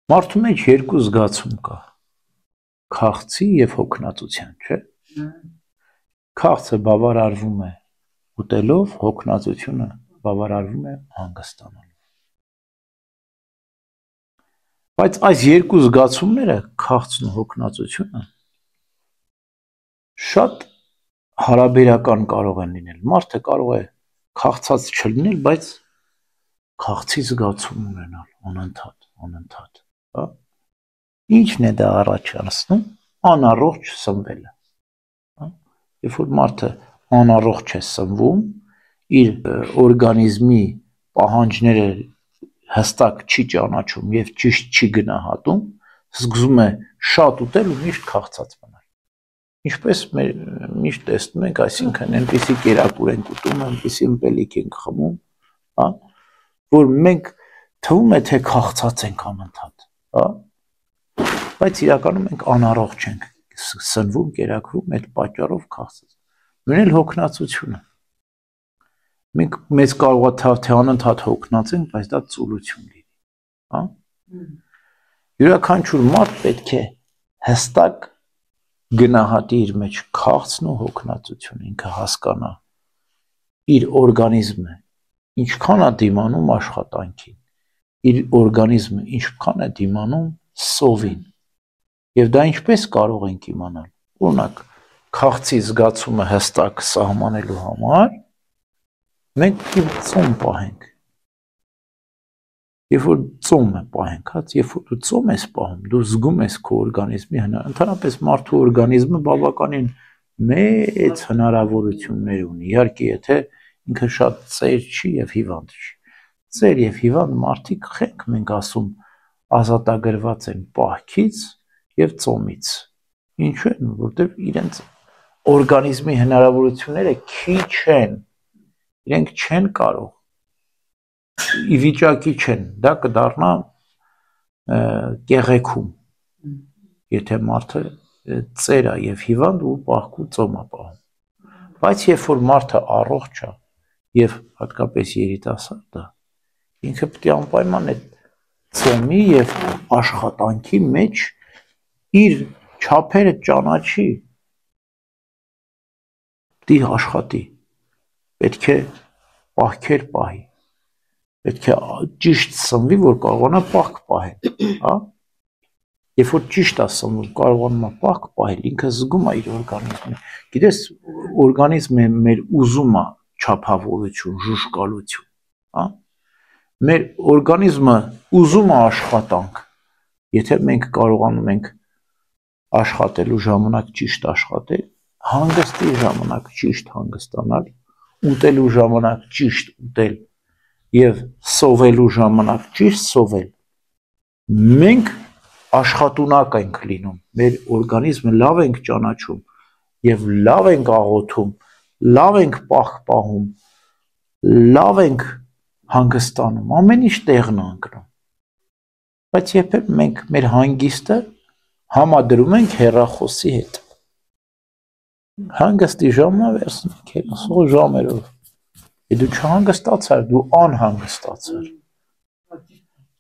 Մարդու մեջ երկու զգացում կա. քաղցի եւ հոգնածության, չէ՞։ Քաղցը բավարարվում է ուտելով, հոգնածությունը բավարարվում է հանգստանալով։ Բայց այս երկու զգացումները, քաղցն ու հոգնածությունը, շատ հարաբերական կարող են լինել։ Մարդը կարող է քաղցած չլինել, բայց քաղցի զգացում ունենալ անընդհատ, հա։ Ինչն է դա առաջացնում? Անառողջ սնվելը, հա։ Երբ որ մարդը անառողջ է սնվում, իր օրգանիզմի պահանջները հստակ չի ճանաչում եւ ճիշտ չի գնահատում, սկսում է շատ ուտել ու միշտ քաղցած մնալ։ Ինչպես մեր միշտ տեսնում ենք, այսինքն այնպիսի կերակուր ենք ուտում, այնպիսի ըմպելիք ենք խմում, հա, որ մենք թվում է թե քաղցած ենք անընդհատ, հա, բայց իրականում մենք անառողջ ենք սնվում, կերակրում, այդ պատճառով քաղցած։ Նույնն էլ հոգնածությունը։ Մենք մեզ կարող է թե անընդհատ հոգնածենք, բայց դա ծուլություն լինի, հա։ Յուրաքանչյուր մարդ պետք է հստակ գնահատի իր մեջ քաղցն ու հոգնածությունը, ինքը հասկանա իր օրգանիզմը ինչքան է դիմանում աշխատանքին, իր օրգանիզմը ինչքան է դիմանում սովին, եւ դա ինչպես կարող ենք իմանալ։ Օրինակ, քաղցի զգացումը հստակ սահմանելու համար մենք ծոմ պահենք։ Երբ որ ծոմը պահենք, հա, երբ որ դու ծոմ ես պահում, դու զգում ես քո օրգանիզմի ընդհանրապես մարդու օրգանիզմը բավականին մեծ հնարավորություններ ունի։ Իհարկե, եթե ինքը շատ ծեր չի եւ հիվանդ չի։ Ծեր եւ հիվանդ մարդիկ խենք մենք ասում ազատագրված են պահքից եւ ծոմից։ Ինչու են, որտեւ իրենց օրգանիզմի հնարավորությունները քիչ են։ Իրենք չեն կարող ի վիճակի չեն, դա կդառնա կեղեքում, եթե մարդը ծեր է եւ հիվանդ ու պահքու ծոմ է պահում։ Բայց երբ որ մարդը առողջ է եւ հատկապես երիտասարդ է, ինքը պետք է անպայման այդ ծոմի եւ աշխատանքի մեջ իր չափերը ճանաչի, պետք է աշխատի, պետք է պահքեր պահի, պետք է ճիշտ սնվի, որ կարողանա պահք պահել, հա։ Երբ որ ճիշտ է սնվում, կարողանում է պահք պահել, ինքը զգում է իր օրգանիզմը։ Գիտես, օրգանիզմը մեր ուզում է չափավորություն, ժուժկալություն, հա։ Մեր օրգանիզմը ուզում է աշխատանք։ Եթե մենք կարողանում ենք աշխատելու ժամանակ ճիշտ աշխատել, հանգստի ժամանակ ճիշտ հանգստանալ, ուտելու ժամանակ ճիշտ ուտել եւ սովելու ժամանակ ճիշտ սովել, մենք աշխատունակ ենք լինում, մեր օրգանիզմը լավ ենք ճանաչում եւ լավ ենք աղոթում, լավ ենք պահք պահում, լավ ենք հանգստանում, ամեն ինչ տեղն է ընկնում։ Բայց երբեմն մենք մեր հանգիստը համադրում ենք հեռախոսի հետ։ Հանգստի ժամը վերցնենք հեռախոսի ժամերով։ Դու չհանգստացար, դու անհանգստացար։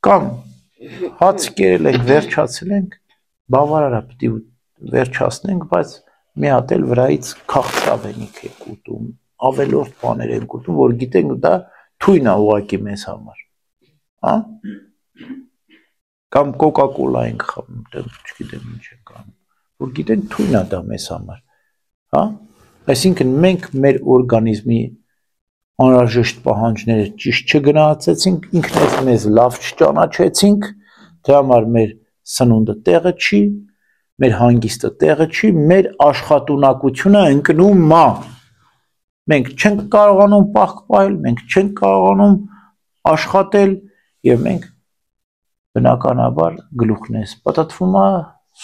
Կամ հաց կերել ենք, վերջացել ենք, բավարար է, պետք է վերջացնենք, բայց մի հատ էլ վրայից քաղցրավենիք ենք ուտում, ավելորդ բաներ ենք ուտում, որ գիտենք դա թույն է ուղղակի մեզ համար, հա։ Կամ կոկա-կոլա ենք խմում, չգիտեմ ինչ ենք անում, որ գիտենք թույն է դա մեզ համար, հա։ Այսինքն մենք մեր օրգանիզմի անհրաժեշտ պահանջները ճիշտ չգնահատեցինք, ինքնից մեզ լավ չճանաչեցինք, դրա համար մեր սնունդը տեղը չի, մեր հանգիստը տեղը չի, մեր աշխատունակությունը ընկնում է։ Մենք չենք կարողանում պահք պահել, մենք չենք կարողանում աշխատել եւ մենք բնականաբար գլուխն էս պատտվում է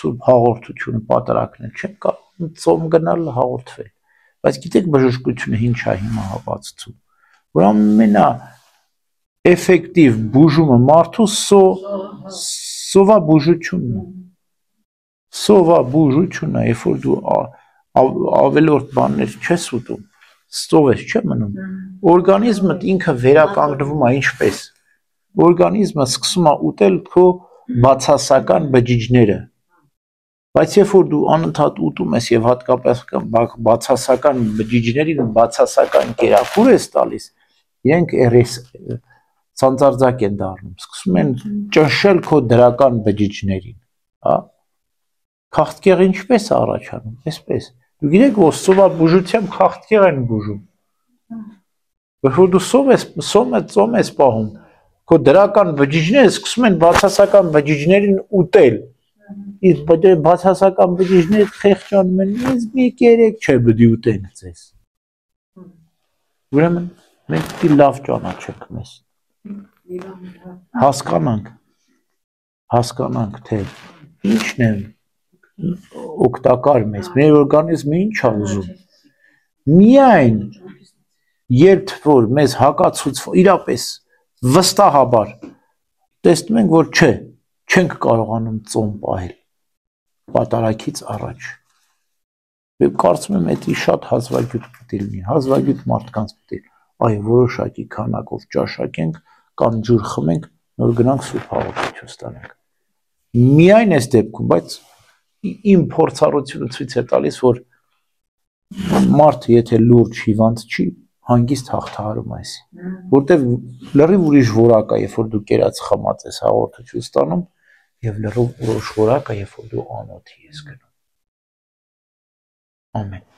սուրբ հաղորդությունը պատարակնել, չենք կարողանում ծոմ գնալ հաղորդվել։ Բայց գիտեք բժշկությունը ինչ է հիմա հապացուցում, որ ամենա էֆեկտիվ բուժումը մարդու սովաբուժությունն է։ Սովաբուժությունն է, երբ որ դու ավելորդ բաներ չես ուտում, սով ես չէ մնում, օրգանիզմդ ինքը վերականգնվում է ինչպես։ Օրգանիզմը սկսում է ուտել քո բացասական բջիջները, բայց երբ որ դու անընդհատ ուտում ես եւ հատկապես բացասական բջիջներին բացասական կերակուր ես տալիս, իրենք սանձարձակ են դառնում, սկսում են ճնշել քո դրական բջիջներին, հա։ Քաղցկեղը ինչպես է առաջանում, այսպես։ Դու գիտեք, որ սովաբուժությամբ քաղցկեղ են բուժում։ Երբ որ դու ծոմ ես պահում, քո դրական բջիջները սկսում են բացասական բջիջներին ուտել։ Իսկ բացասական բջիջները խեղճանում են, ինձ մի կերեք չէ բդի ուտեն ձեզ։ Ուրեմն մենք պիտի լավ ճանաչենք մեզ։ Հասկանանք, թե ինչն է օգտակար մեզ, մեր օրգանիզմը ինչ է ուզում։ Միայն երբ որ մեզ հակացուցվում, իրապես վստահաբար տեսնում ենք, որ չէ, չենք կարողանում ծոմ պահել պատարագից առաջ։ Եվ կարծում եմ, դա շատ հազվագյուտ պետք է լինի, հազվագյուտ մարդկանց պետք է, այ որոշակի քանակով ճաշակենք կամ ջուր խմենք, նոր գնանք սուրբ հաղորդություն ստանանք։ Միայն այս դեպքում, բայց իմ փորձառությունը ցույց է տալիս, որ մարդը եթե լուրջ հիվանդ չի, հանգիստ հաղթահարում այս, որտեվ լրիվ ուրիշ որակ է, երբ որ դու կերած խմած ես հաղորդություն ստանում, եւ լրիվ ուրիշ որակ է, երբ որ դու անոթի ես գնում։ Ամեն